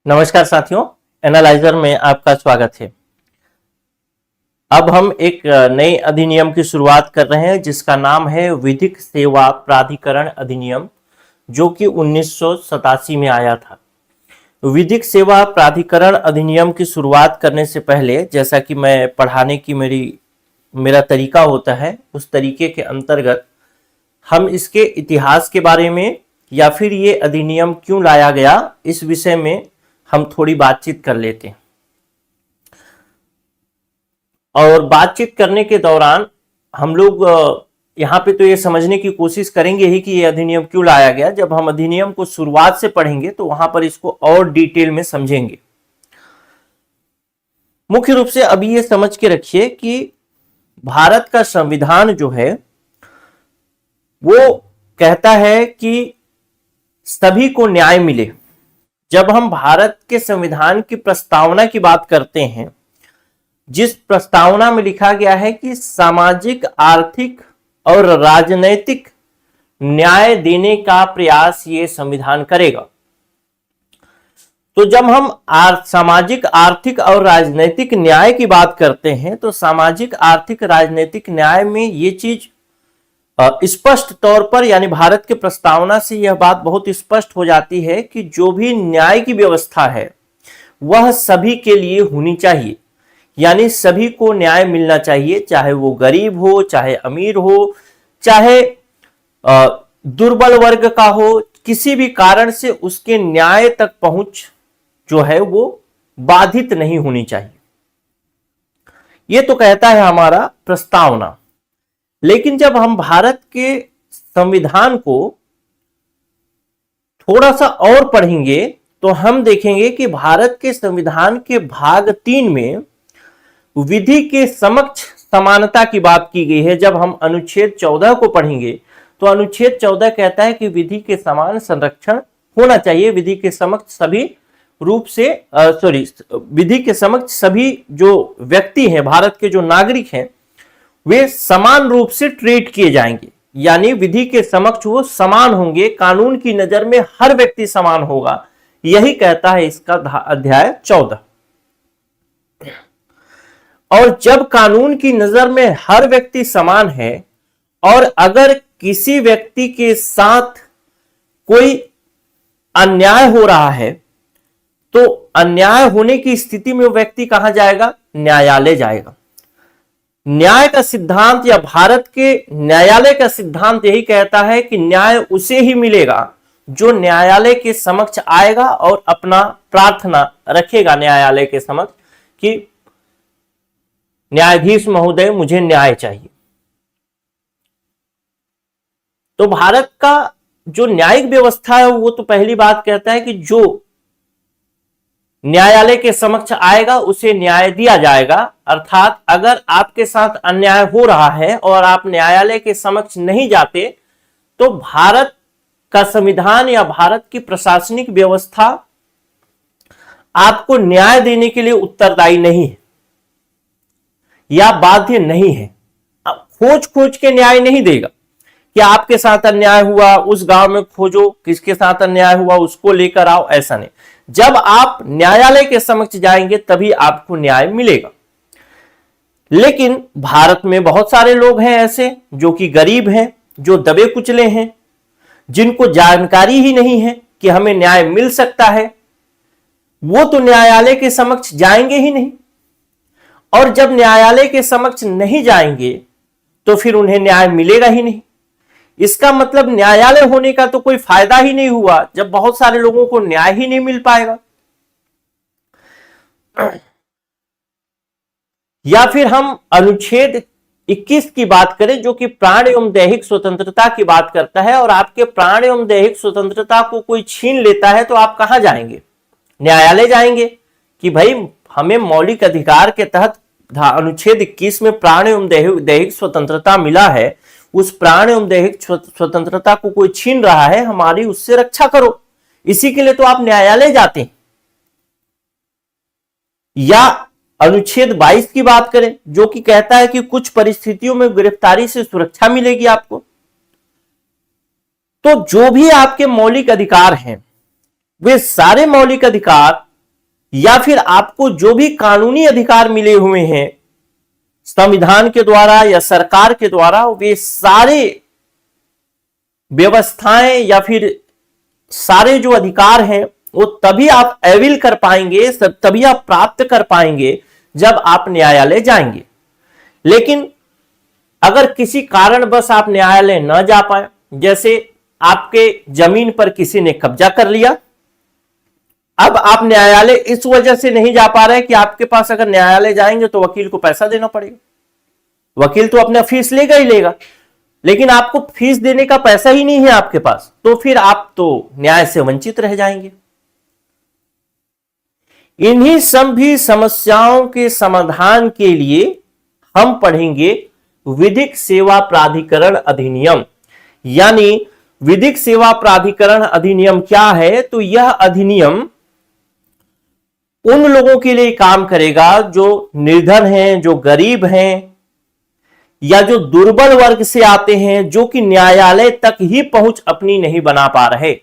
नमस्कार साथियों, एनालाइजर में आपका स्वागत है। अब हम एक नए अधिनियम की शुरुआत कर रहे हैं जिसका नाम है विधिक सेवा प्राधिकरण अधिनियम, जो कि 1987 में आया था। विधिक सेवा प्राधिकरण अधिनियम की शुरुआत करने से पहले, जैसा कि मैं पढ़ाने की मेरा तरीका होता है, उस तरीके के अंतर्गत हम इसके इतिहास के बारे में या फिर ये अधिनियम क्यों लाया गया, इस विषय में हम थोड़ी बातचीत कर लेते हैं। और बातचीत करने के दौरान हम लोग यहाँ पे तो ये समझने की कोशिश करेंगे ही कि ये अधिनियम क्यों लाया गया। जब हम अधिनियम को शुरुआत से पढ़ेंगे तो वहां पर इसको और डिटेल में समझेंगे। मुख्य रूप से अभी ये समझ के रखिए कि भारत का संविधान जो है वो कहता है कि सभी को न्याय मिले। जब हम भारत के संविधान की प्रस्तावना की बात करते हैं, जिस प्रस्तावना में लिखा गया है कि सामाजिक, आर्थिक और राजनैतिक न्याय देने का प्रयास ये संविधान करेगा, तो जब हम सामाजिक, आर्थिक और राजनैतिक न्याय की बात करते हैं तो सामाजिक, आर्थिक, राजनैतिक न्याय में ये चीज स्पष्ट तौर पर, यानी भारत के प्रस्तावना से यह बात बहुत स्पष्ट हो जाती है कि जो भी न्याय की व्यवस्था है वह सभी के लिए होनी चाहिए। यानी सभी को न्याय मिलना चाहिए, चाहे वो गरीब हो, चाहे अमीर हो, चाहे दुर्बल वर्ग का हो, किसी भी कारण से उसके न्याय तक पहुंच जो है वो बाधित नहीं होनी चाहिए। ये तो कहता है हमारा प्रस्तावना। लेकिन जब हम भारत के संविधान को थोड़ा सा और पढ़ेंगे तो हम देखेंगे कि भारत के संविधान के भाग 3 में विधि के समक्ष समानता की बात की गई है। जब हम अनुच्छेद 14 को पढ़ेंगे तो अनुच्छेद 14 कहता है कि विधि के समान संरक्षण होना चाहिए। विधि के समक्ष सभी रूप से विधि के समक्ष सभी जो व्यक्ति हैं, भारत के जो नागरिक हैं, वे समान रूप से ट्रीट किए जाएंगे। यानी विधि के समक्ष वो समान होंगे, कानून की नजर में हर व्यक्ति समान होगा। यही कहता है इसका अध्याय 14। और जब कानून की नजर में हर व्यक्ति समान है और अगर किसी व्यक्ति के साथ कोई अन्याय हो रहा है तो अन्याय होने की स्थिति में वो व्यक्ति कहां जाएगा? न्यायालय जाएगा। न्याय का सिद्धांत या भारत के न्यायालय का सिद्धांत यही कहता है कि न्याय उसे ही मिलेगा जो न्यायालय के समक्ष आएगा और अपना प्रार्थना रखेगा न्यायालय के समक्ष कि न्यायाधीश महोदय, मुझे न्याय चाहिए। तो भारत का जो न्यायिक व्यवस्था है वो तो पहली बात कहता है कि जो न्यायालय के समक्ष आएगा उसे न्याय दिया जाएगा। अर्थात अगर आपके साथ अन्याय हो रहा है और आप न्यायालय के समक्ष नहीं जाते तो भारत का संविधान या भारत की प्रशासनिक व्यवस्था आपको न्याय देने के लिए उत्तरदायी नहीं है या बाध्य नहीं है। अब खोज खोज के न्याय नहीं देगा कि आपके साथ अन्याय हुआ, उस गांव में खोजो किसके साथ अन्याय हुआ, उसको लेकर आओ, ऐसा नहीं। जब आप न्यायालय के समक्ष जाएंगे तभी आपको न्याय मिलेगा। लेकिन भारत में बहुत सारे लोग हैं ऐसे जो कि गरीब हैं, जो दबे कुचले हैं, जिनको जानकारी ही नहीं है कि हमें न्याय मिल सकता है। वो तो न्यायालय के समक्ष जाएंगे ही नहीं, और जब न्यायालय के समक्ष नहीं जाएंगे तो फिर उन्हें न्याय मिलेगा ही नहीं। इसका मतलब न्यायालय होने का तो कोई फायदा ही नहीं हुआ जब बहुत सारे लोगों को न्याय ही नहीं मिल पाएगा। या फिर हम अनुच्छेद 21 की बात करें जो कि प्राण एवं दैहिक स्वतंत्रता की बात करता है, और आपके प्राण एवं दैहिक स्वतंत्रता को कोई छीन लेता है तो आप कहां जाएंगे? न्यायालय जाएंगे कि भाई हमें मौलिक अधिकार के तहत अनुच्छेद 21 में प्राण एवं दैहिक स्वतंत्रता मिला है, उस प्राण एवं दैहिक स्वतंत्रता को कोई छीन रहा है, हमारी उससे रक्षा करो। इसी के लिए तो आप न्यायालय जाते हैं। या अनुच्छेद 22 की बात करें जो कि कहता है कि कुछ परिस्थितियों में गिरफ्तारी से सुरक्षा मिलेगी आपको। तो जो भी आपके मौलिक अधिकार हैं वे सारे मौलिक अधिकार या फिर आपको जो भी कानूनी अधिकार मिले हुए हैं संविधान के द्वारा या सरकार के द्वारा, वे सारे व्यवस्थाएं या फिर सारे जो अधिकार हैं वो तभी आप अवेल कर पाएंगे, तभी आप प्राप्त कर पाएंगे जब आप न्यायालय जाएंगे। लेकिन अगर किसी कारणवश आप न्यायालय न जा पाए, जैसे आपके जमीन पर किसी ने कब्जा कर लिया, अब आप न्यायालय इस वजह से नहीं जा पा रहे कि आपके पास अगर न्यायालय जाएंगे तो वकील को पैसा देना पड़ेगा। वकील तो अपना फीस लेगा ही लेगा, लेकिन आपको फीस देने का पैसा ही नहीं है आपके पास, तो फिर आप तो न्याय से वंचित रह जाएंगे। इन्हीं सभी समस्याओं के समाधान के लिए हम पढ़ेंगे विधिक सेवा प्राधिकरण अधिनियम। यानी विधिक सेवा प्राधिकरण अधिनियम क्या है? तो यह अधिनियम उन लोगों के लिए काम करेगा जो निर्धन हैं, जो गरीब हैं, या जो दुर्बल वर्ग से आते हैं, जो कि न्यायालय तक ही पहुंच अपनी नहीं बना पा रहे।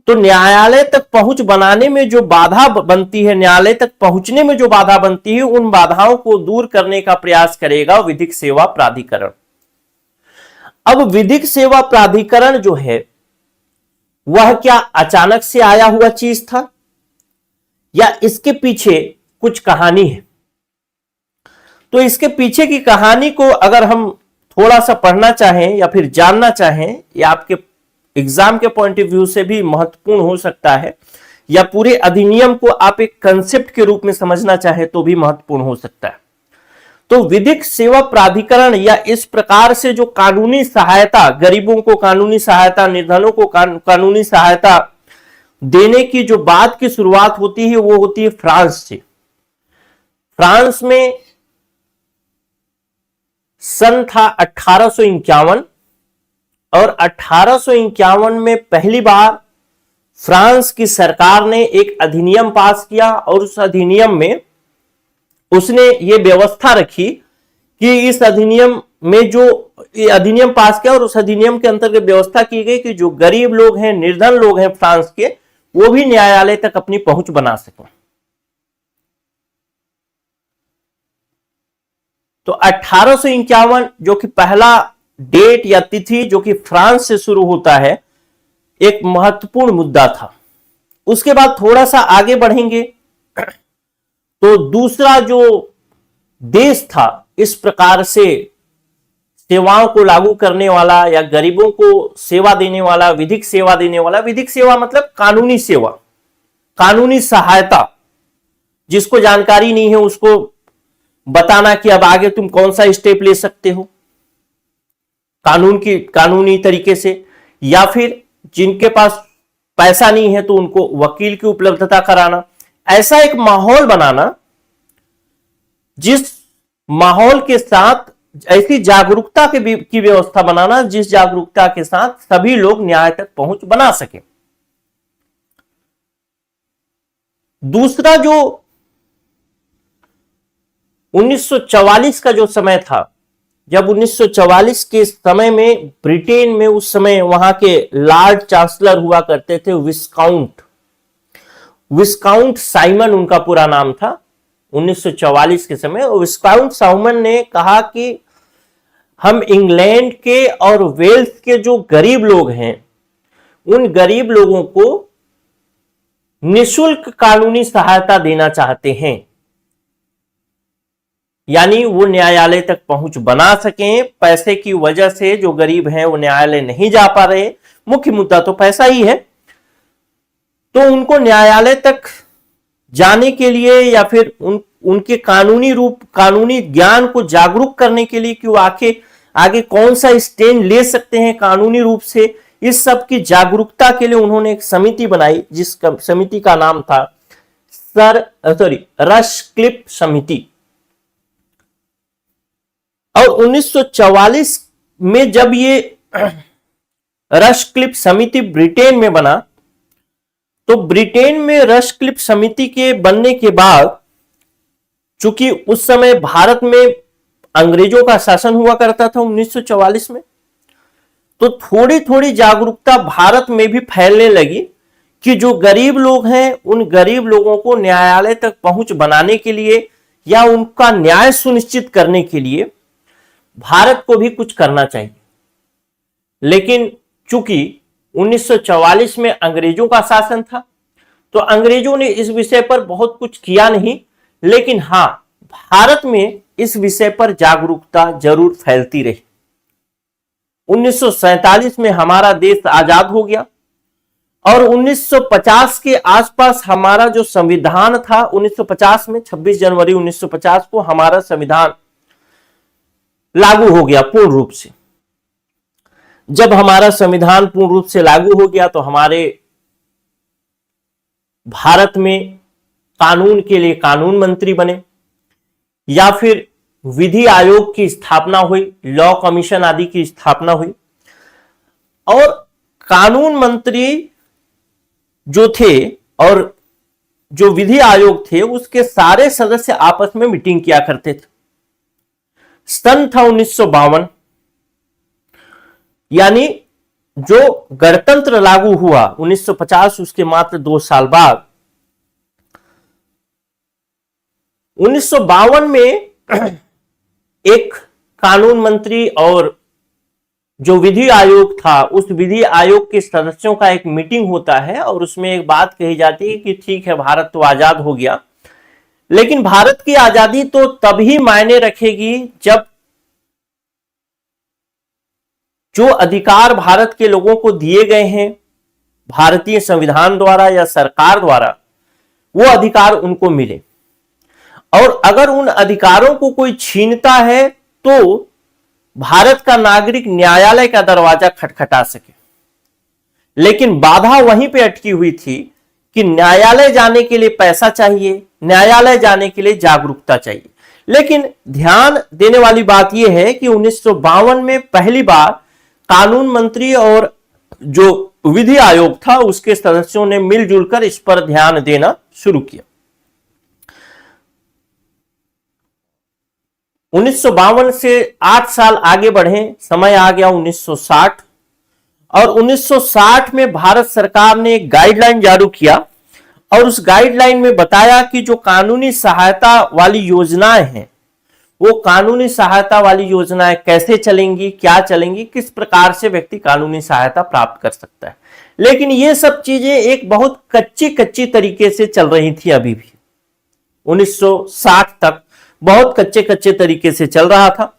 तो न्यायालय तक पहुंच बनाने में जो बाधा बनती है, न्यायालय तक पहुंचने में जो बाधा बनती है, उन बाधाओं को दूर करने का प्रयास करेगा विधिक सेवा प्राधिकरण। अब विधिक सेवा प्राधिकरण जो है वह क्या अचानक से आया हुआ चीज था, या इसके पीछे कुछ कहानी है? तो इसके पीछे की कहानी को अगर हम थोड़ा सा पढ़ना चाहें या फिर जानना चाहें, या आपके एग्जाम के पॉइंट ऑफ व्यू से भी महत्वपूर्ण हो सकता है, या पूरे अधिनियम को आप एक कंसेप्ट के रूप में समझना चाहें तो भी महत्वपूर्ण हो सकता है। तो विधिक सेवा प्राधिकरण या इस प्रकार से जो कानूनी सहायता, गरीबों को कानूनी सहायता, निर्धनों को कानूनी सहायता देने की जो बात की शुरुआत होती है वो होती है फ्रांस से। फ्रांस में सन था 1851, और 1851 में पहली बार फ्रांस की सरकार ने एक अधिनियम पास किया, और उस अधिनियम में उसने ये व्यवस्था रखी कि इस अधिनियम में जो अधिनियम पास किया, और उस अधिनियम के अंतर्गत व्यवस्था की गई कि जो गरीब लोग हैं, निर्धन लोग हैं फ्रांस के, वो भी न्यायालय तक अपनी पहुंच बना सकें। तो 1851 जो कि पहला डेट या तिथि जो कि फ्रांस से शुरू होता है, एक महत्वपूर्ण मुद्दा था। उसके बाद थोड़ा सा आगे बढ़ेंगे तो दूसरा जो देश था इस प्रकार से सेवाओं को लागू करने वाला या गरीबों को सेवा देने वाला, विधिक सेवा देने वाला, विधिक सेवा मतलब कानूनी सेवा, कानूनी सहायता, जिसको जानकारी नहीं है उसको बताना कि अब आगे तुम कौन सा स्टेप ले सकते हो कानूनी तरीके से, या फिर जिनके पास पैसा नहीं है तो उनको वकील की उपलब्धता कराना। ऐसा एक माहौल बनाना जिस माहौल के साथ ऐसी जागरूकता की व्यवस्था बनाना जिस जागरूकता के साथ सभी लोग न्याय तक पहुंच बना सके। दूसरा जो 1944 का जो समय था, जब 1944 के समय में ब्रिटेन में उस समय वहां के लॉर्ड चांसलर हुआ करते थे विस्काउंट साइमन उनका पूरा नाम था। 1944 के समय विस्काउंट साइमन ने कहा कि हम इंग्लैंड के और वेल्स के जो गरीब लोग हैं उन गरीब लोगों को निःशुल्क कानूनी सहायता देना चाहते हैं, यानी वो न्यायालय तक पहुंच बना सकें। पैसे की वजह से जो गरीब हैं वो न्यायालय नहीं जा पा रहे, मुख्य मुद्दा तो पैसा ही है, तो उनको न्यायालय तक जाने के लिए या फिर उनके कानूनी ज्ञान को जागरूक करने के लिए कि वो आगे कौन सा स्टैंड ले सकते हैं कानूनी रूप से, इस सब की जागरूकता के लिए उन्होंने एक समिति बनाई जिस समिति का नाम था रशक्लिफ समिति। और 1944 में जब ये रशक्लिफ समिति ब्रिटेन में बना, तो ब्रिटेन में रशक्लिफ समिति के बनने के बाद, चूंकि उस समय भारत में अंग्रेजों का शासन हुआ करता था 1944 में, तो थोड़ी थोड़ी जागरूकता भारत में भी फैलने लगी कि जो गरीब लोग हैं उन गरीब लोगों को न्यायालय तक पहुंच बनाने के लिए या उनका न्याय सुनिश्चित करने के लिए भारत को भी कुछ करना चाहिए। लेकिन चूंकि 1944 में अंग्रेजों का शासन था, तो अंग्रेजों ने इस विषय पर बहुत कुछ किया नहीं, लेकिन हां, भारत में इस विषय पर जागरूकता जरूर फैलती रही। 1947 में हमारा देश आजाद हो गया और 1950 के आसपास हमारा जो संविधान था, 1950 में 26 जनवरी 1950 को हमारा संविधान लागू हो गया पूर्ण रूप से। जब हमारा संविधान पूर्ण रूप से लागू हो गया तो हमारे भारत में कानून के लिए कानून मंत्री बने या फिर विधि आयोग की स्थापना हुई, लॉ कमीशन आदि की स्थापना हुई, और कानून मंत्री जो थे और जो विधि आयोग थे उसके सारे सदस्य आपस में मीटिंग किया करते थे। सन था 1952, यानी जो गणतंत्र लागू हुआ 1950, उसके मात्र 2 साल बाद 1952 में एक कानून मंत्री और जो विधि आयोग था, उस विधि आयोग के सदस्यों का एक मीटिंग होता है और उसमें एक बात कही जाती है कि ठीक है, भारत तो आजाद हो गया, लेकिन भारत की आजादी तो तभी मायने रखेगी जब जो अधिकार भारत के लोगों को दिए गए हैं भारतीय संविधान द्वारा या सरकार द्वारा, वो अधिकार उनको मिले। और अगर उन अधिकारों को कोई छीनता है तो भारत का नागरिक न्यायालय का दरवाजा खटखटा सके। लेकिन बाधा वहीं पे अटकी हुई थी कि न्यायालय जाने के लिए पैसा चाहिए, न्यायालय जाने के लिए जागरूकता चाहिए। लेकिन ध्यान देने वाली बात यह है कि 1952 में पहली बार कानून मंत्री और जो विधि आयोग था उसके सदस्यों ने मिलजुल कर इस पर ध्यान देना शुरू किया। 1952 से 8 साल आगे बढ़े, समय आ गया 1960, और 1960 में भारत सरकार ने एक गाइडलाइन जारी किया और उस गाइडलाइन में बताया कि जो कानूनी सहायता वाली योजनाएं हैं, वो कानूनी सहायता वाली योजनाएं कैसे चलेंगी, क्या चलेंगी, किस प्रकार से व्यक्ति कानूनी सहायता प्राप्त कर सकता है। लेकिन ये सब चीजें एक बहुत कच्ची तरीके से चल रही थी। अभी भी 1960 तक बहुत कच्चे तरीके से चल रहा था।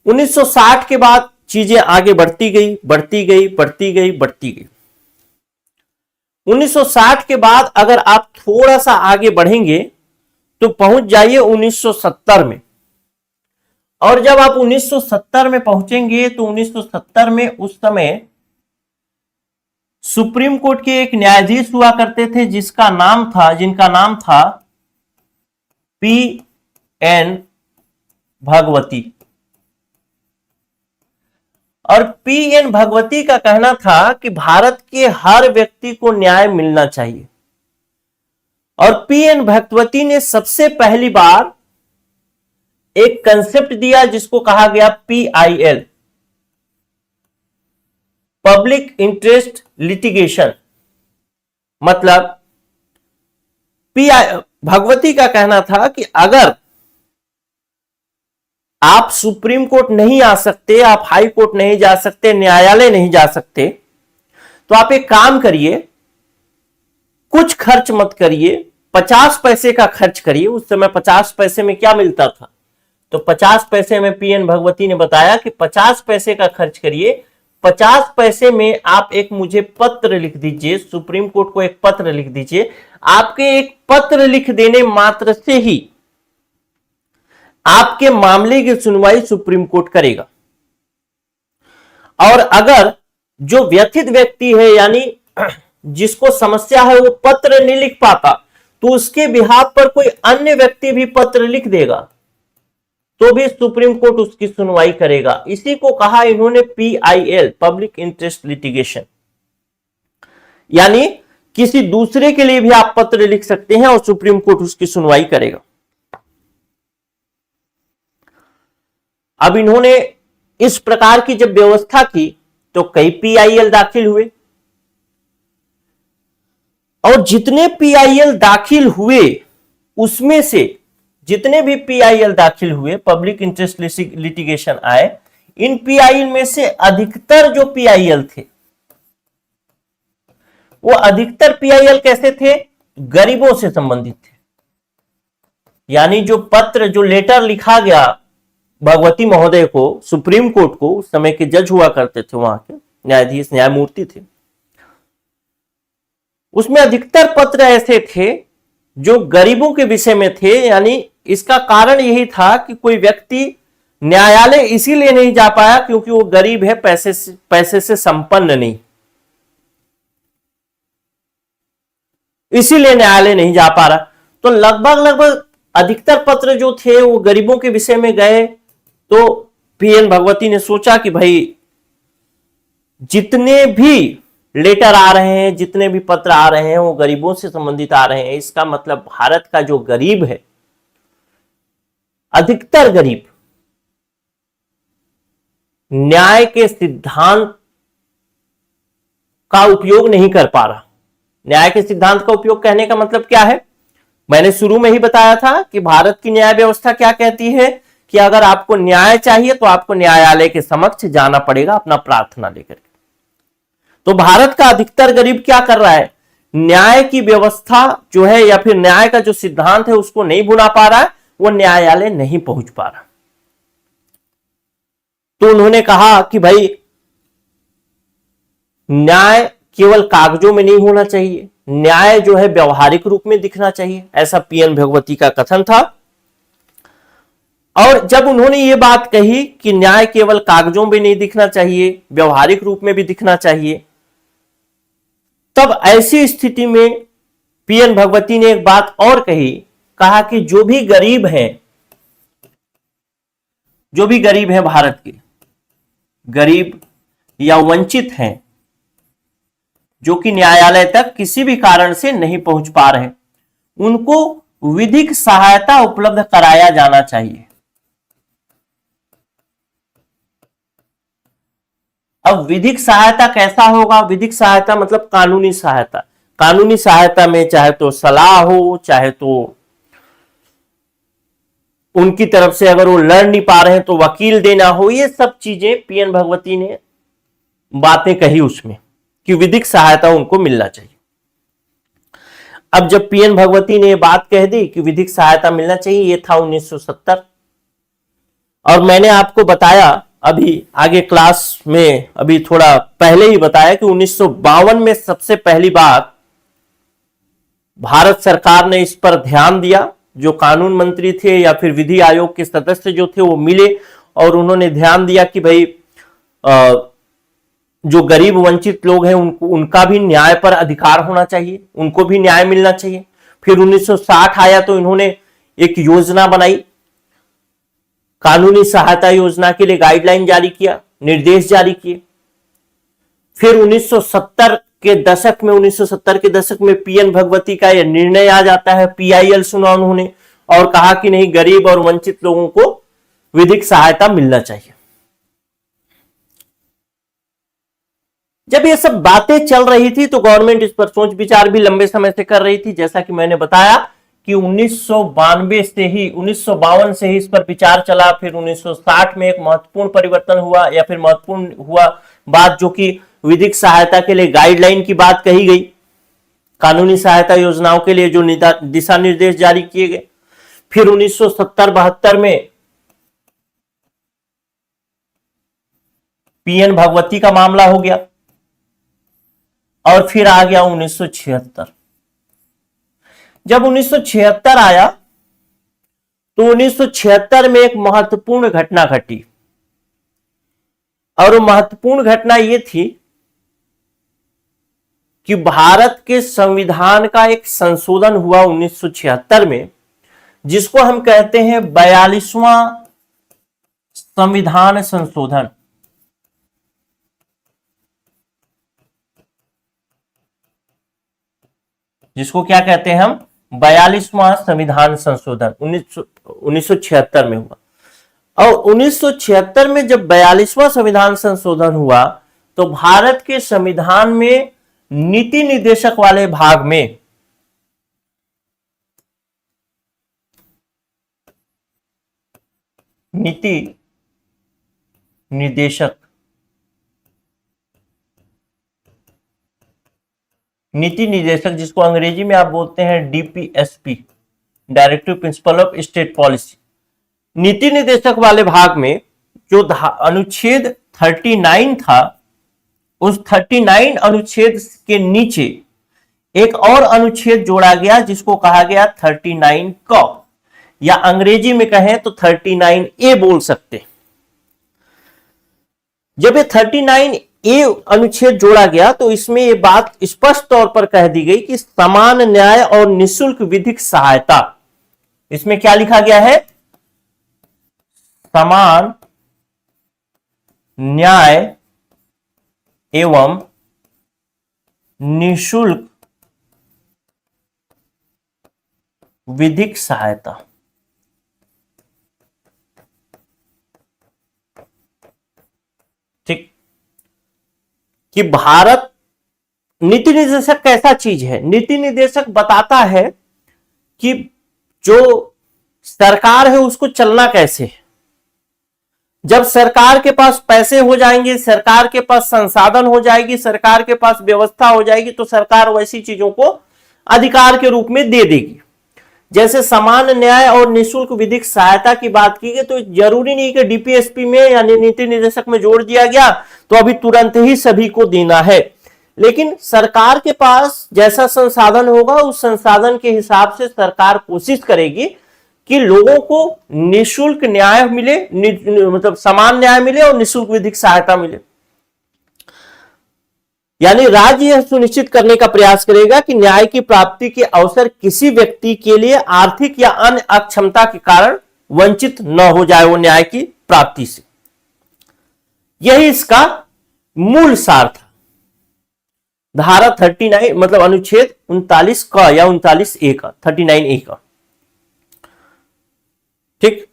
1960 के बाद चीजें आगे बढ़ती गई। 1960 के बाद अगर आप थोड़ा सा आगे बढ़ेंगे तो पहुंच जाइए 1970 में। और जब आप 1970 में पहुंचेंगे तो 1970 में उस समय सुप्रीम कोर्ट के एक न्यायाधीश हुआ करते थे जिनका नाम था P.N. भगवती। और P.N. भगवती का कहना था कि भारत के हर व्यक्ति को न्याय मिलना चाहिए। और P.N. भगवती ने सबसे पहली बार एक कंसेप्ट दिया जिसको कहा गया PIL, पब्लिक इंटरेस्ट लिटिगेशन। मतलब भगवती का कहना था कि अगर आप सुप्रीम कोर्ट नहीं आ सकते, आप हाई कोर्ट नहीं जा सकते, न्यायालय नहीं जा सकते, तो आप एक काम करिए, कुछ खर्च मत करिए, 50 पैसे का खर्च करिए। उस समय 50 पैसे में क्या मिलता था, तो 50 पैसे में P.N. भगवती ने बताया कि 50 पैसे का खर्च करिए, 50 पैसे में आप एक मुझे पत्र लिख दीजिए, सुप्रीम कोर्ट को एक पत्र लिख दीजिए। आपके एक पत्र लिख देने मात्र से ही आपके मामले की सुनवाई सुप्रीम कोर्ट करेगा। और अगर जो व्यथित व्यक्ति है, यानी जिसको समस्या है, वो पत्र नहीं लिख पाता, तो उसके बिहाफ पर कोई अन्य व्यक्ति भी पत्र लिख देगा तो भी सुप्रीम कोर्ट उसकी सुनवाई करेगा। इसी को कहा इन्होंने PIL, पब्लिक इंटरेस्ट लिटिगेशन। यानी किसी दूसरे के लिए भी आप पत्र लिख सकते हैं और सुप्रीम कोर्ट उसकी सुनवाई करेगा। अब इन्होंने इस प्रकार की जब व्यवस्था की तो कई PIL दाखिल हुए। और जितने पीआईएल दाखिल हुए उसमें से जितने भी पीआईएल दाखिल हुए, पब्लिक इंटरेस्ट लिटिगेशन आए, इन पीआईएल में से अधिकतर जो पीआईएल थे वो अधिकतर पीआईएल कैसे थे? गरीबों से संबंधित थे। यानी जो पत्र, जो लेटर लिखा गया भगवती महोदय को, सुप्रीम कोर्ट को, उस समय के जज हुआ करते थे, वहां के न्यायाधीश, न्यायमूर्ति थे, उसमें अधिकतर पत्र ऐसे थे जो गरीबों के विषय में थे। यानी इसका कारण यही था कि कोई व्यक्ति न्यायालय इसीलिए नहीं जा पाया क्योंकि वो गरीब है, पैसे से संपन्न नहीं, इसीलिए न्यायालय नहीं जा पा रहा। तो लगभग अधिकतर पत्र जो थे वो गरीबों के विषय में गए। तो पीएन भगवती ने सोचा कि भाई जितने भी लेटर आ रहे हैं, जितने भी पत्र आ रहे हैं वो गरीबों से संबंधित आ रहे हैं, इसका मतलब भारत का जो गरीब है, अधिकतर गरीब न्याय के सिद्धांत का उपयोग नहीं कर पा रहा। न्याय के सिद्धांत का उपयोग कहने का मतलब क्या है? मैंने शुरू में ही बताया था कि भारत की न्याय व्यवस्था क्या कहती है कि अगर आपको न्याय चाहिए तो आपको न्यायालय के समक्ष जाना पड़ेगा अपना प्रार्थना लेकर। तो भारत का अधिकतर गरीब क्या कर रहा है? न्याय की व्यवस्था जो है या फिर न्याय का जो सिद्धांत है उसको नहीं भुना पा रहा है, वो न्यायालय नहीं पहुंच पा रहा। तो उन्होंने कहा कि भाई न्याय केवल कागजों में नहीं होना चाहिए, न्याय जो है व्यवहारिक रूप में दिखना चाहिए, ऐसा पीएन भगवती का कथन था। और जब उन्होंने ये बात कही कि न्याय केवल कागजों में नहीं दिखना चाहिए, व्यवहारिक रूप में भी दिखना चाहिए, तब ऐसी स्थिति में पीएन भगवती ने एक बात और कही, कहा कि जो भी गरीब हैं भारत के, गरीब या वंचित हैं, जो कि न्यायालय तक किसी भी कारण से नहीं पहुंच पा रहे, उनको विधिक सहायता उपलब्ध कराया जाना चाहिए। अब विधिक सहायता कैसा होगा? विधिक सहायता मतलब कानूनी सहायता। कानूनी सहायता में चाहे तो सलाह हो, चाहे तो उनकी तरफ से अगर वो लड़ नहीं पा रहे हैं तो वकील देना हो, ये सब चीजें पीएन भगवती ने बातें कही उसमें कि विधिक सहायता उनको मिलना चाहिए। अब जब पीएन भगवती ने बात कह दी कि विधिक सहायता मिलना चाहिए, ये था 1970। और मैंने आपको बताया अभी आगे क्लास में, अभी थोड़ा पहले ही बताया कि 1952 में सबसे पहली बार भारत सरकार ने इस पर ध्यान दिया। जो कानून मंत्री थे या फिर विधि आयोग के सदस्य जो थे वो मिले और उन्होंने ध्यान दिया कि भाई जो गरीब वंचित लोग हैं उनका भी न्याय पर अधिकार होना चाहिए, उनको भी न्याय मिलना चाहिए। फिर 1960 आया तो इन्होंने एक योजना बनाई, कानूनी सहायता योजना के लिए गाइडलाइन जारी किया, निर्देश जारी किए। फिर 1970 के दशक में पीएन भगवती का यह निर्णय आ जाता है, पीआईएल सुना उन्होंने और कहा कि नहीं, गरीब और वंचित लोगों को विधिक सहायता मिलना चाहिए। जब ये सब बातें चल रही थी तो गवर्नमेंट इस पर सोच विचार भी लंबे समय से कर रही थी। जैसा कि मैंने बताया कि 1952 से ही इस पर विचार चला। फिर 1960 में एक महत्वपूर्ण परिवर्तन हुआ या फिर महत्वपूर्ण हुआ बात, जो कि विधिक सहायता के लिए गाइडलाइन की बात कही गई, कानूनी सहायता योजनाओं के लिए जो दिशा निर्देश जारी किए गए। फिर 1970-72 में पीएन भगवती का मामला हो गया और फिर आ गया 1976। जब 1976 आया तो 1976 में एक महत्वपूर्ण घटना घटी और वो महत्वपूर्ण घटना ये थी कि भारत के संविधान का एक संशोधन हुआ 1976 में, जिसको हम कहते हैं 42वां संविधान संशोधन। जिसको क्या कहते हैं हम? 42वां संविधान संशोधन 1976 में हुआ। और 1976 में जब 42वां संविधान संशोधन हुआ तो भारत के संविधान में नीति निर्देशक वाले भाग में नीति निर्देशक, नीति निर्देशक जिसको अंग्रेजी में आप बोलते हैं DPSP, directive principle of state policy. नीति निर्देशक वाले भाग में जो अनुच्छेद 39 था, उस 39 अनुच्छेद के नीचे एक और अनुच्छेद जोड़ा गया जिसको कहा गया 39 क, या अंग्रेजी में कहें तो 39A बोल सकते। जब ये 39A अनुच्छेद जोड़ा गया तो इसमें ये बात स्पष्ट तौर पर कह दी गई कि समान न्याय और निःशुल्क विधिक सहायता, इसमें क्या लिखा गया है? समान न्याय एवं निःशुल्क विधिक सहायता। ठीक, कि भारत नीति निर्देशक कैसा चीज है? नीति निर्देशक बताता है कि जो सरकार है उसको चलना कैसे है। जब सरकार के पास पैसे हो जाएंगे, सरकार के पास संसाधन हो जाएगी, सरकार के पास व्यवस्था हो जाएगी, तो सरकार वैसी चीजों को अधिकार के रूप में दे देगी। जैसे समान न्याय और निःशुल्क विधिक सहायता की बात की गई, तो जरूरी नहीं कि डीपीएसपी में यानी नीति निर्देशक में जोड़ दिया गया तो अभी तुरंत ही सभी को देना है, लेकिन सरकार के पास जैसा संसाधन होगा उस संसाधन के हिसाब से सरकार कोशिश करेगी कि लोगों को निःशुल्क न्याय मिले, मतलब समान न्याय मिले और निःशुल्क विधिक सहायता मिले। यानी राज्य यह सुनिश्चित करने का प्रयास करेगा कि न्याय की प्राप्ति के अवसर किसी व्यक्ति के लिए आर्थिक या अन्य अक्षमता के कारण वंचित न हो जाए वो न्याय की प्राप्ति से। यही इसका मूल सार था। धारा 39 मतलब अनुच्छेद 39 का या 39A का, 39A का। ठीक,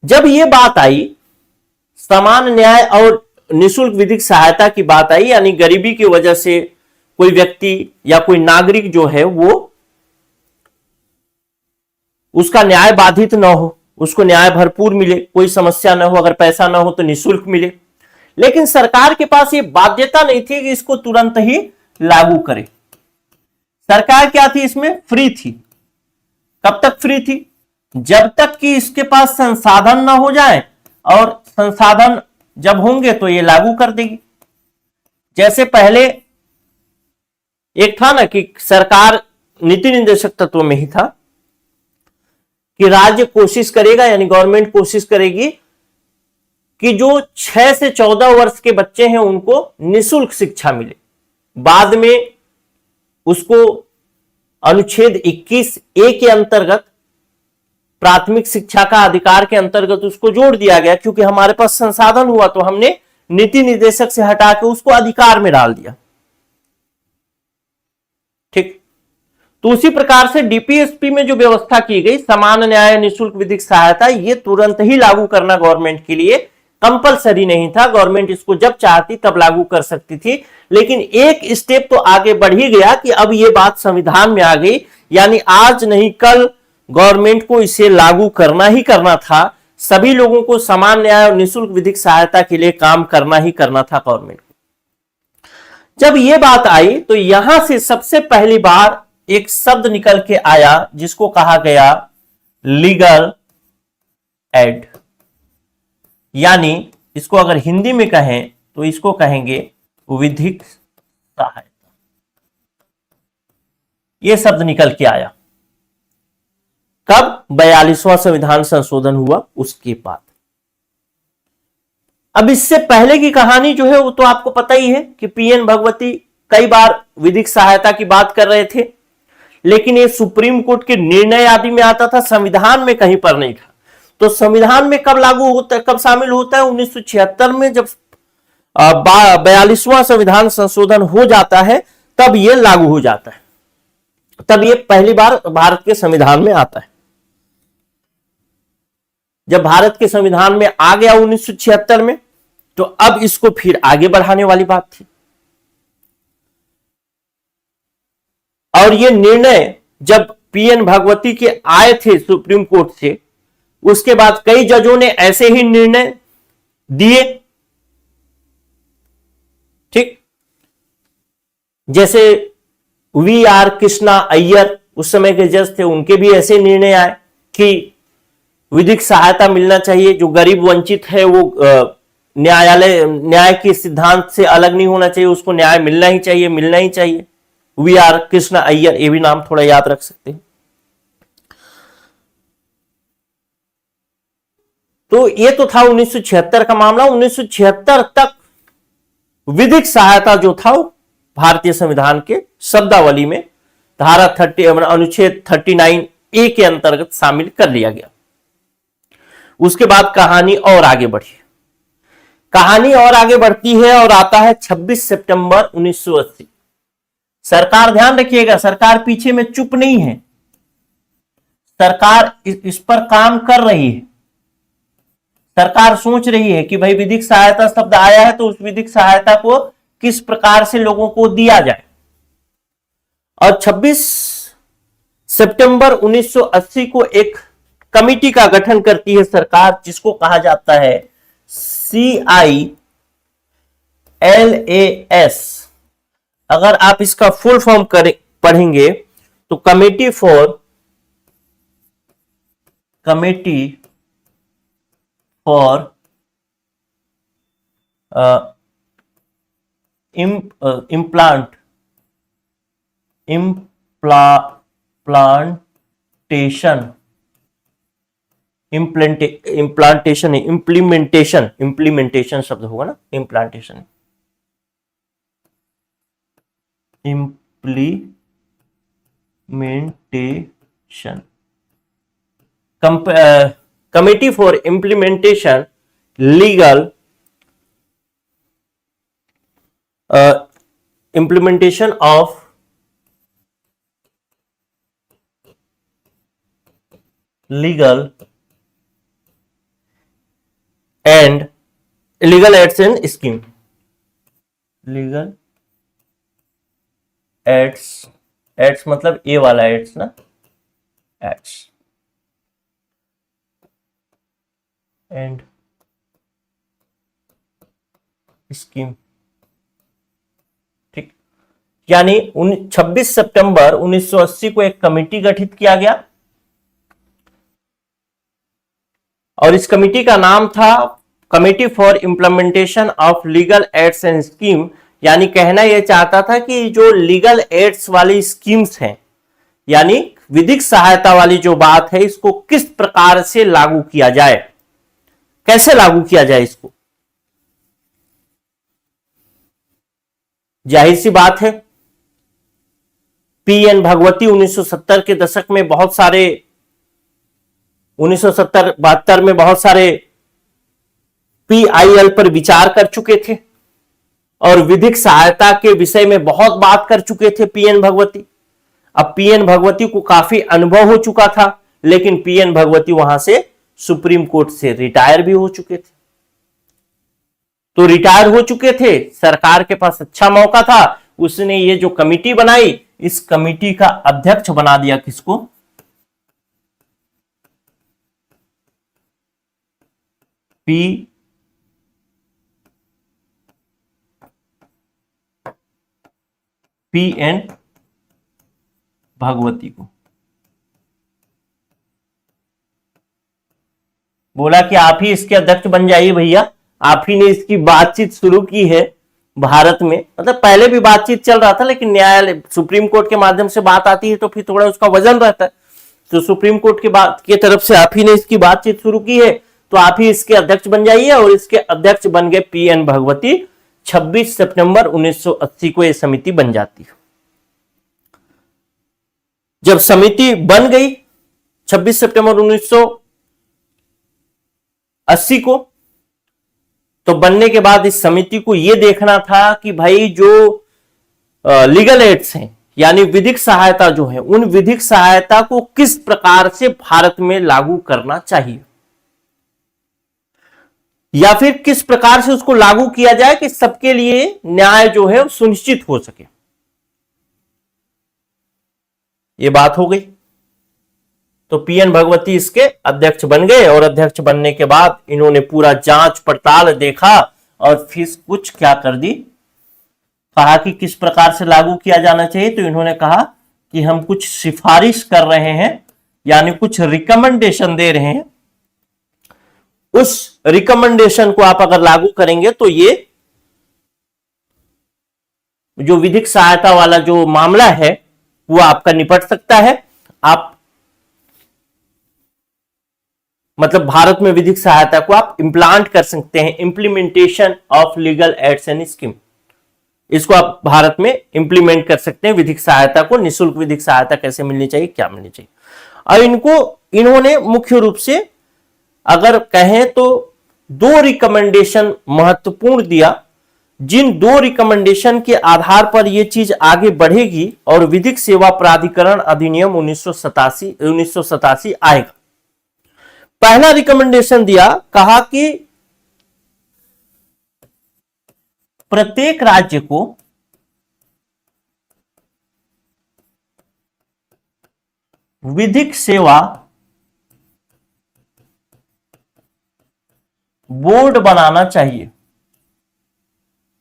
जब ये बात आई समान न्याय और निःशुल्क विधिक सहायता की बात आई, यानी गरीबी की वजह से कोई व्यक्ति या कोई नागरिक जो है वो उसका न्याय बाधित ना हो, उसको न्याय भरपूर मिले, कोई समस्या ना हो, अगर पैसा ना हो तो निःशुल्क मिले। लेकिन सरकार के पास ये बाध्यता नहीं थी कि इसको तुरंत ही लागू करे। सरकार क्या थी इसमें? फ्री थी। कब तक फ्री थी? जब तक कि इसके पास संसाधन ना हो जाए, और संसाधन जब होंगे तो ये लागू कर देगी। जैसे पहले एक था ना कि सरकार नीति निर्देशक तत्व में ही था कि राज्य कोशिश करेगा, यानी गवर्नमेंट कोशिश करेगी कि जो 6 से 14 वर्ष के बच्चे हैं उनको निःशुल्क शिक्षा मिले। बाद में उसको अनुच्छेद 21A के अंतर्गत प्राथमिक शिक्षा का अधिकार के अंतर्गत उसको जोड़ दिया गया, क्योंकि हमारे पास संसाधन हुआ तो हमने नीति निर्देशक से हटा के उसको अधिकार में डाल दिया। ठीक, तो उसी प्रकार से डीपीएसपी में जो व्यवस्था की गई समान न्याय निःशुल्क विधिक सहायता, ये तुरंत ही लागू करना गवर्नमेंट के लिए कंपलसरी नहीं था। गवर्नमेंट इसको जब चाहती तब लागू कर सकती थी, लेकिन एक स्टेप तो आगे बढ़ ही गया कि अब ये बात संविधान में आ गई, यानी आज नहीं कल गवर्नमेंट को इसे लागू करना ही करना था। सभी लोगों को समान न्याय और निःशुल्क विधिक सहायता के लिए काम करना ही करना था गवर्नमेंट को। जब यह बात आई तो यहां से सबसे पहली बार एक शब्द निकल के आया जिसको कहा गया लीगल एड, यानी इसको अगर हिंदी में कहें तो इसको कहेंगे विधिक सहायता। यह शब्द निकल के आया कब? 42वां संविधान संशोधन हुआ उसके बाद। अब इससे पहले की कहानी जो है वो तो आपको पता ही है कि पीएन भगवती कई बार विधिक सहायता की बात कर रहे थे, लेकिन ये सुप्रीम कोर्ट के निर्णय आदि में आता था, संविधान में कहीं पर नहीं था। तो संविधान में कब लागू होता है, कब शामिल होता है? 1976 में जब 42वां संविधान संशोधन हो जाता है तब यह लागू हो जाता है, तब यह पहली बार भारत के संविधान में आता है। जब भारत के संविधान में आ गया 1976 में, तो अब इसको फिर आगे बढ़ाने वाली बात थी। और ये निर्णय जब पीएन भगवती के आए थे सुप्रीम कोर्ट से, उसके बाद कई जजों ने ऐसे ही निर्णय दिए, ठीक। जैसे वी आर कृष्णा अय्यर उस समय के जज थे, उनके भी ऐसे निर्णय आए कि विधिक सहायता मिलना चाहिए, जो गरीब वंचित है वो न्याय के सिद्धांत से अलग नहीं होना चाहिए, उसको न्याय मिलना ही चाहिए, मिलना ही चाहिए। वी आर कृष्णा अय्यर, ये भी नाम थोड़ा याद रख सकते हैं। तो ये तो था 1976 का मामला। 1976 तक विधिक सहायता जो था वो भारतीय संविधान के शब्दावली में धारा 30 अनुच्छेद 39A के अंतर्गत शामिल कर लिया गया। उसके बाद कहानी और आगे बढ़ी, कहानी और आगे बढ़ती है और आता है 26 सितंबर 1980। सरकार, ध्यान रखिएगा, सरकार पीछे में चुप नहीं है, सरकार इस पर काम कर रही है। सरकार सोच रही है कि भाई विधिक सहायता शब्द आया है तो उस विधिक सहायता को किस प्रकार से लोगों को दिया जाए। और 26 सितंबर 1980 को एक कमिटी का गठन करती है सरकार, जिसको कहा जाता है CILAS। अगर आप इसका फुल फॉर्म पढ़ेंगे तो कमिटी फॉर इम्प्लीमेंटेशन शब्द होगा ना, implantation, committee for implementation legal implementation of legal aids and scheme, legal aids मतलब ए वाला एड्स ना, एड्स एंड स्कीम, ठीक। यानी 26 सितंबर 1980 को एक कमेटी गठित किया गया और इस कमेटी का नाम था committee for implementation of legal aids and scheme. यानी कहना यह चाहता था कि जो लीगल एड्स वाली स्कीम्स हैं, यानी विधिक सहायता वाली जो बात है, इसको किस प्रकार से लागू किया जाए, कैसे लागू किया जाए इसको। जाहिर सी बात है, पीएन भगवती 1970 के दशक में बहुत सारे 1970-72 में बहुत सारे पीआईएल पर विचार कर चुके थे और विधिक सहायता के विषय में बहुत बात कर चुके थे पीएन भगवती। अब पीएन भगवती को काफी अनुभव हो चुका था, लेकिन पीएन भगवती वहां से सुप्रीम कोर्ट से रिटायर भी हो चुके थे। तो रिटायर हो चुके थे, सरकार के पास अच्छा मौका था, उसने ये जो कमिटी बनाई, इस कमिटी का अध्यक्ष बना दिया किसको, पीएन भगवती को। बोला कि आप ही इसके अध्यक्ष बन जाइए भैया, आप ही ने इसकी बातचीत शुरू की है भारत में। मतलब पहले भी बातचीत चल रहा था, लेकिन न्यायालय सुप्रीम कोर्ट के माध्यम से बात आती है तो फिर थोड़ा उसका वजन रहता है। तो सुप्रीम कोर्ट की बात की तरफ से आप ही ने इसकी बातचीत शुरू की है, तो आप ही इसके अध्यक्ष बन जाइए। और इसके अध्यक्ष बन गए पीएन भगवती। 26 सितंबर 1980 को यह समिति बन जाती है। जब समिति बन गई 26 सितंबर 1980 को, तो बनने के बाद इस समिति को यह देखना था कि भाई जो लीगल एड्स हैं, यानी विधिक सहायता जो है, उन विधिक सहायता को किस प्रकार से भारत में लागू करना चाहिए, या फिर किस प्रकार से उसको लागू किया जाए कि सबके लिए न्याय जो है सुनिश्चित हो सके। ये बात हो गई। तो पीएन भगवती इसके अध्यक्ष बन गए और अध्यक्ष बनने के बाद इन्होंने पूरा जांच पड़ताल देखा और फिर कुछ क्या कर दी, कहा कि किस प्रकार से लागू किया जाना चाहिए। तो इन्होंने कहा कि हम कुछ सिफारिश कर रहे हैं, यानी कुछ रिकमेंडेशन दे रहे हैं। उस रिकमेंडेशन को आप अगर लागू करेंगे तो ये जो विधिक सहायता वाला जो मामला है वो आपका निपट सकता है। आप मतलब भारत में विधिक सहायता को आप इम्प्लांट कर सकते हैं। Implementation of legal aids and scheme, इसको आप भारत में इंप्लीमेंट कर सकते हैं। विधिक सहायता को, निःशुल्क विधिक सहायता कैसे मिलनी चाहिए, क्या मिलनी चाहिए। और इन्होंने मुख्य रूप से अगर कहें तो 2 रिकमेंडेशन महत्वपूर्ण दिया, जिन 2 रिकमेंडेशन के आधार पर यह चीज आगे बढ़ेगी और विधिक सेवा प्राधिकरण अधिनियम 1987 आएगा। पहला रिकमेंडेशन दिया, कहा कि प्रत्येक राज्य को विधिक सेवा बोर्ड बनाना चाहिए।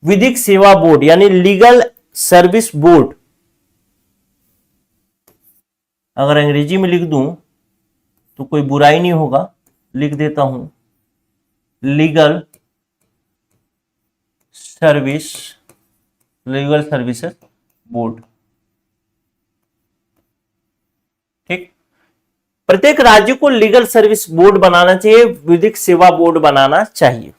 विधिक सेवा बोर्ड यानी लीगल सर्विस बोर्ड, अगर अंग्रेजी में लिख दूं तो कोई बुराई नहीं होगा, लिख देता हूं लीगल सर्विसेज बोर्ड। ठीक, प्रत्येक राज्य को लीगल सर्विस बोर्ड बनाना चाहिए, विधिक सेवा बोर्ड बनाना चाहिए।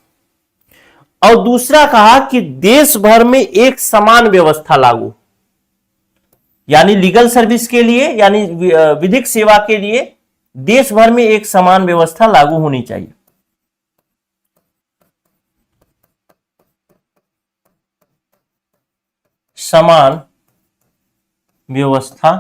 और दूसरा कहा कि देश भर में एक समान व्यवस्था लागू, यानी लीगल सर्विस के लिए, यानी विधिक सेवा के लिए देश भर में एक समान व्यवस्था लागू होनी चाहिए। समान व्यवस्था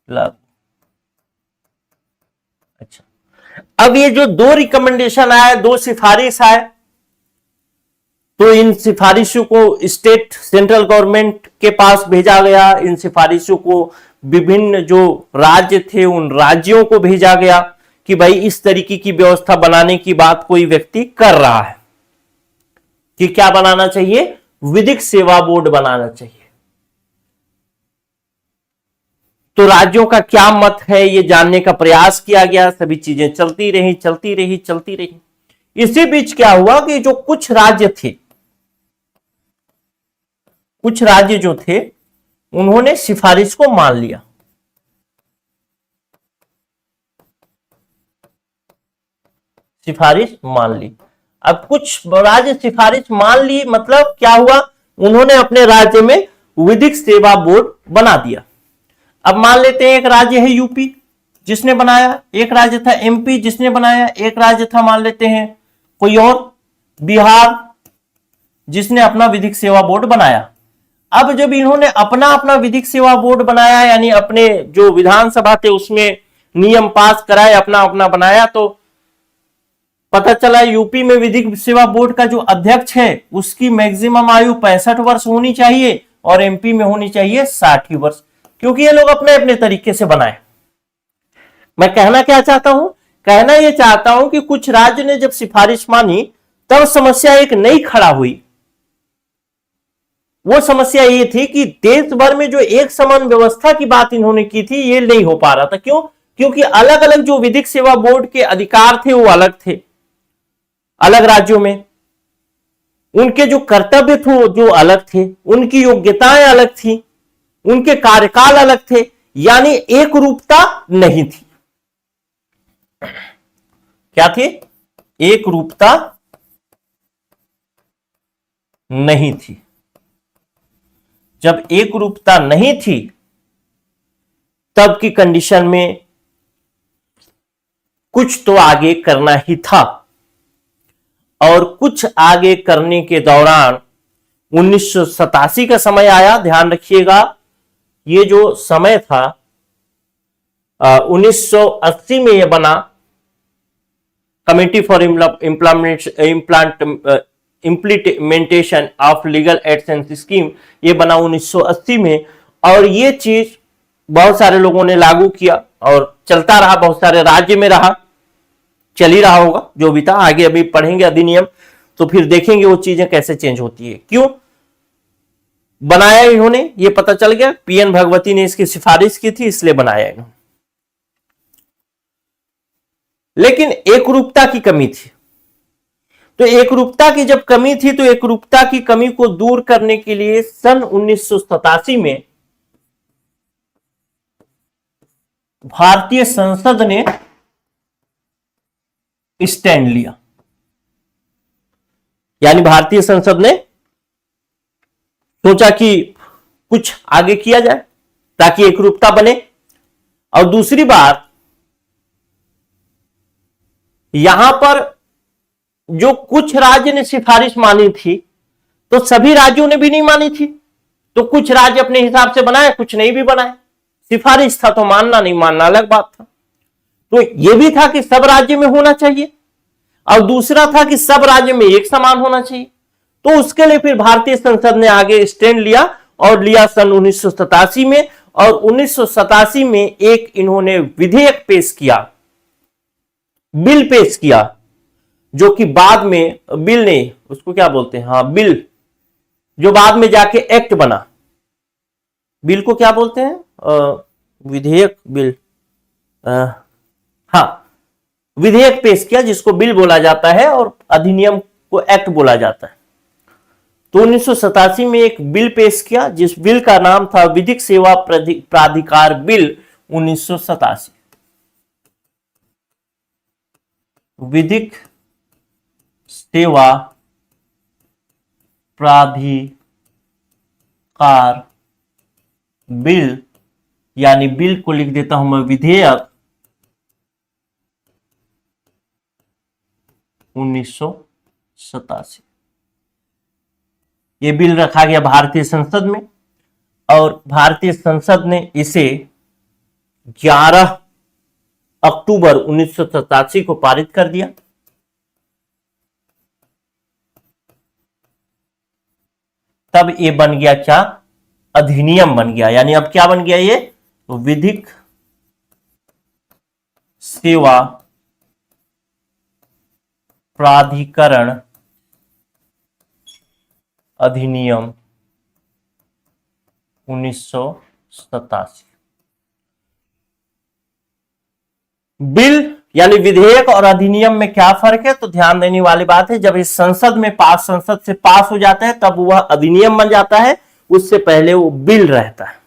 लागू। अच्छा, अब ये जो 2 रिकमेंडेशन आए, 2 सिफारिश आए, तो इन सिफारिशों को स्टेट सेंट्रल गवर्नमेंट के पास भेजा गया। इन सिफारिशों को विभिन्न जो राज्य थे उन राज्यों को भेजा गया कि भाई इस तरीके की व्यवस्था बनाने की बात कोई व्यक्ति कर रहा है कि क्या बनाना चाहिए, विधिक सेवा बोर्ड बनाना चाहिए। तो राज्यों का क्या मत है ये जानने का प्रयास किया गया। सभी चीजें चलती रही। इसी बीच क्या हुआ कि जो कुछ राज्य जो थे उन्होंने सिफारिश को मान लिया। सिफारिश मान ली। अब कुछ राज्य सिफारिश मान ली, मतलब क्या हुआ, उन्होंने अपने राज्य में विधिक सेवा बोर्ड बना दिया। अब मान लेते हैं एक राज्य है यूपी जिसने बनाया, एक राज्य था एमपी जिसने बनाया, एक राज्य था मान लेते हैं कोई और बिहार जिसने अपना विधिक सेवा बोर्ड बनाया। अब जब इन्होंने अपना अपना विधिक सेवा बोर्ड बनाया, यानी अपने जो विधानसभा थे उसमें नियम पास कराए, अपना अपना बनाया, तो पता चला यूपी में विधिक सेवा बोर्ड का जो अध्यक्ष है उसकी मैक्सिमम आयु 65 वर्ष होनी चाहिए और एमपी में होनी चाहिए 60 वर्ष, क्योंकि ये लोग अपने अपने तरीके से बनाए। मैं कहना क्या चाहता हूं, कहना यह चाहता हूं कि कुछ राज्य ने जब सिफारिश मानी तब समस्या एक नई खड़ा हुई। वो समस्या ये थी कि देश भर में जो एक समान व्यवस्था की बात इन्होंने की थी ये नहीं हो पा रहा था। क्यों? क्योंकि अलग अलग जो विधिक सेवा बोर्ड के अधिकार थे वो अलग थे, अलग राज्यों में उनके जो कर्तव्य थे जो अलग थे, उनकी योग्यताएं अलग थी, उनके कार्यकाल अलग थे, यानी एक रूपता नहीं थी। क्या थी? एक रूपता नहीं थी। जब एक रूपता नहीं थी तब की कंडीशन में कुछ तो आगे करना ही था, और कुछ आगे करने के दौरान 1987 का समय आया। ध्यान रखिएगा, ये जो समय था 1980 में यह बना, committee for implementation of legal AdSense scheme, ये बना 1980 में, और ये चीज बहुत सारे लोगों ने लागू किया और चलता रहा, बहुत सारे राज्य में रहा, चल ही रहा होगा जो भी था। आगे अभी पढ़ेंगे अधिनियम तो फिर देखेंगे वो चीजें कैसे चेंज होती है। क्यों बनाया इन्होंने ये पता चल गया, पीएन भगवती ने इसकी सिफारिश की थी इसलिए बनाया इन्होंने। लेकिन एकरूपता की कमी थी, तो एकरूपता की जब कमी थी तो एकरूपता की कमी को दूर करने के लिए सन 1987 में भारतीय संसद ने स्टैंड लिया। यानी भारतीय संसद ने सोचा कि कुछ आगे किया जाए ताकि एकरूपता बने। और दूसरी बात, यहां पर जो कुछ राज्य ने सिफारिश मानी थी तो सभी राज्यों ने भी नहीं मानी थी, तो कुछ राज्य अपने हिसाब से बनाए, कुछ नहीं भी बनाए। सिफारिश था तो मानना नहीं मानना अलग बात था। तो यह भी था कि सब राज्य में होना चाहिए, और दूसरा था कि सब राज्य में एक समान होना चाहिए। तो उसके लिए फिर भारतीय संसद ने आगे स्टैंड लिया और लिया सन 1987 में। और 1987 में एक इन्होंने विधेयक पेश किया, बिल पेश किया, जो कि बाद में, बिल नहीं उसको क्या बोलते हैं, हाँ बिल, जो बाद में जाके एक्ट बना। बिल को क्या बोलते हैं, विधेयक, बिल, हाँ विधेयक पेश किया जिसको बिल बोला जाता है और अधिनियम को एक्ट बोला जाता है। तो 1987 में एक बिल पेश किया जिस बिल का नाम था विधिक सेवा प्राधिकार बिल 1987। विधिक सेवा प्राधिकार बिल, यानी बिल को लिख देता हूं मैं विधेयक 1987। यह बिल रखा गया भारतीय संसद में और भारतीय संसद ने इसे 11 अक्टूबर 1987 को पारित कर दिया। तब ये बन गया क्या, अधिनियम बन गया। यानी अब क्या बन गया ये, तो विधिक सेवा प्राधिकरण अधिनियम 1987। बिल यानी विधेयक और अधिनियम में क्या फर्क है, तो ध्यान देने वाली बात है, जब इस संसद से पास हो जाता है तब वह अधिनियम बन जाता है, उससे पहले वो बिल रहता है।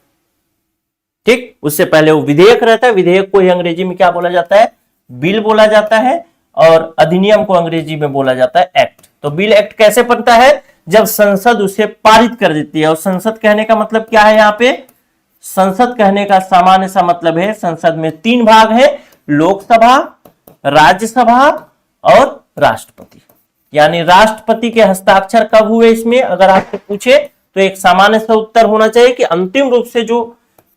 ठीक, उससे पहले वो विधेयक रहता है। विधेयक को ही अंग्रेजी में क्या बोला जाता है, बिल बोला जाता है, और अधिनियम को अंग्रेजी में बोला जाता है एक्ट। तो बिल एक्ट कैसे बनता है, जब संसद उसे पारित कर देती है। और संसद कहने का मतलब क्या है, यहाँ पे संसद कहने का सामान्य सा मतलब है, संसद में 3 भाग है, लोकसभा, राज्यसभा और राष्ट्रपति। यानी राष्ट्रपति के हस्ताक्षर कब हुए इसमें, अगर आपको पूछे तो एक सामान्य सा उत्तर होना चाहिए कि अंतिम रूप से जो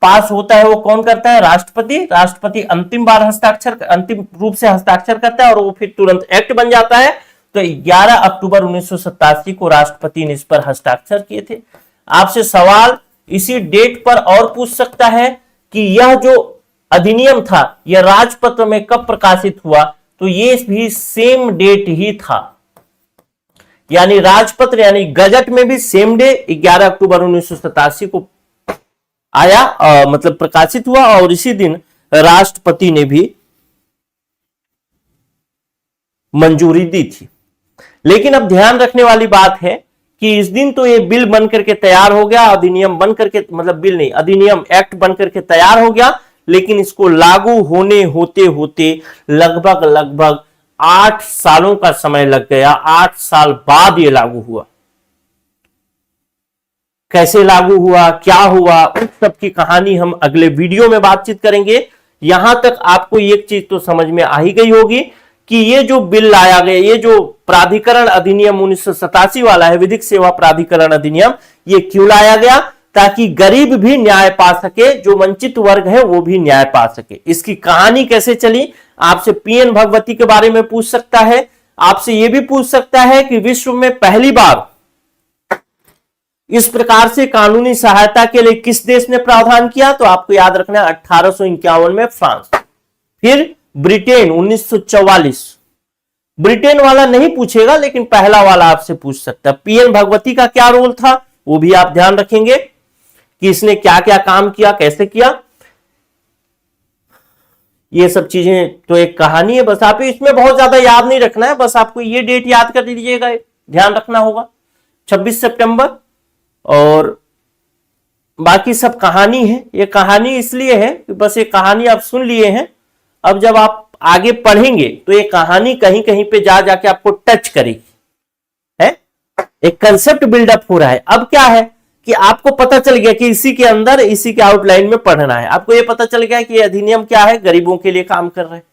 पास होता है वो कौन करता है, राष्ट्रपति। राष्ट्रपति अंतिम रूप से हस्ताक्षर करता है और वो फिर तुरंत एक्ट बन जाता है। तो 11 अक्टूबर 1987 को राष्ट्रपति ने इस पर हस्ताक्षर किए थे। आपसे सवाल इसी डेट पर और पूछ सकता है कि यह जो अधिनियम था यह राजपत्र में कब प्रकाशित हुआ, तो ये भी सेम डेट ही था। यानी राजपत्र यानी गजट में भी सेम डे 11 अक्टूबर 1987 को आया, मतलब प्रकाशित हुआ, और इसी दिन राष्ट्रपति ने भी मंजूरी दी थी। लेकिन अब ध्यान रखने वाली बात है कि इस दिन तो ये बिल बन करके तैयार हो गया, अधिनियम बन करके, मतलब बिल नहीं, अधिनियम एक्ट बन करके तैयार हो गया, लेकिन इसको लागू होने होते होते लगभग 8 सालों का समय लग गया। 8 साल बाद ये लागू हुआ। कैसे लागू हुआ, क्या हुआ, उस सब की कहानी हम अगले वीडियो में बातचीत करेंगे। यहां तक आपको एक चीज तो समझ में आ ही गई होगी कि ये जो बिल लाया गया, ये जो प्राधिकरण अधिनियम 1987 वाला है, विधिक सेवा प्राधिकरण अधिनियम, ये क्यों लाया गया, ताकि गरीब भी न्याय पा सके, जो वंचित वर्ग है वो भी न्याय पा सके। इसकी कहानी कैसे चली, आपसे पीएन भगवती के बारे में पूछ सकता है, आपसे यह भी पूछ सकता है कि विश्व में पहली बार इस प्रकार से कानूनी सहायता के लिए किस देश ने प्रावधान किया, तो आपको याद रखना है 1851 में फ्रांस। फिर ब्रिटेन 1944, ब्रिटेन वाला नहीं पूछेगा लेकिन पहला वाला आपसे पूछ सकता है। पीएन भगवती का क्या रोल था वो भी आप ध्यान रखेंगे कि इसने क्या क्या काम किया, कैसे किया। ये सब चीजें तो एक कहानी है, बस आप इसमें बहुत ज्यादा याद नहीं रखना है, बस आपको ये डेट याद कर लीजिएगा, ध्यान रखना होगा 26 सितंबर। और बाकी सब कहानी है। ये कहानी इसलिए है कि बस ये कहानी आप सुन लिए हैं, अब जब आप आगे पढ़ेंगे तो ये कहानी कहीं कहीं पे जा जाके आपको टच करेगी, है एक कंसेप्ट बिल्डअप हो रहा है। अब क्या है कि आपको पता चल गया कि इसी के अंदर इसी के आउटलाइन में पढ़ना है। आपको ये पता चल गया कि ये अधिनियम क्या है, गरीबों के लिए काम कर रहे हैं।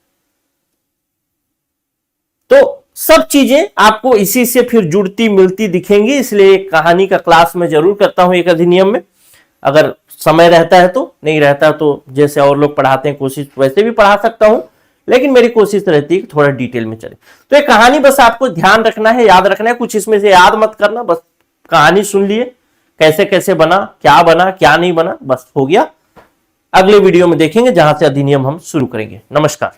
तो सब चीजें आपको इसी से फिर जुड़ती मिलती दिखेंगी, इसलिए कहानी का क्लास में जरूर करता हूं एक अधिनियम में, अगर समय रहता है तो, नहीं रहता तो जैसे और लोग पढ़ाते हैं कोशिश वैसे भी पढ़ा सकता हूं, लेकिन मेरी कोशिश रहती है कि थोड़ा डिटेल में चले। तो ये कहानी बस आपको ध्यान रखना है, याद रखना है, कुछ इसमें से याद मत करना, बस कहानी सुन लिए कैसे कैसे बना क्या नहीं बना, बस हो गया। अगले वीडियो में देखेंगे जहां से अधिनियम हम शुरू करेंगे। नमस्कार।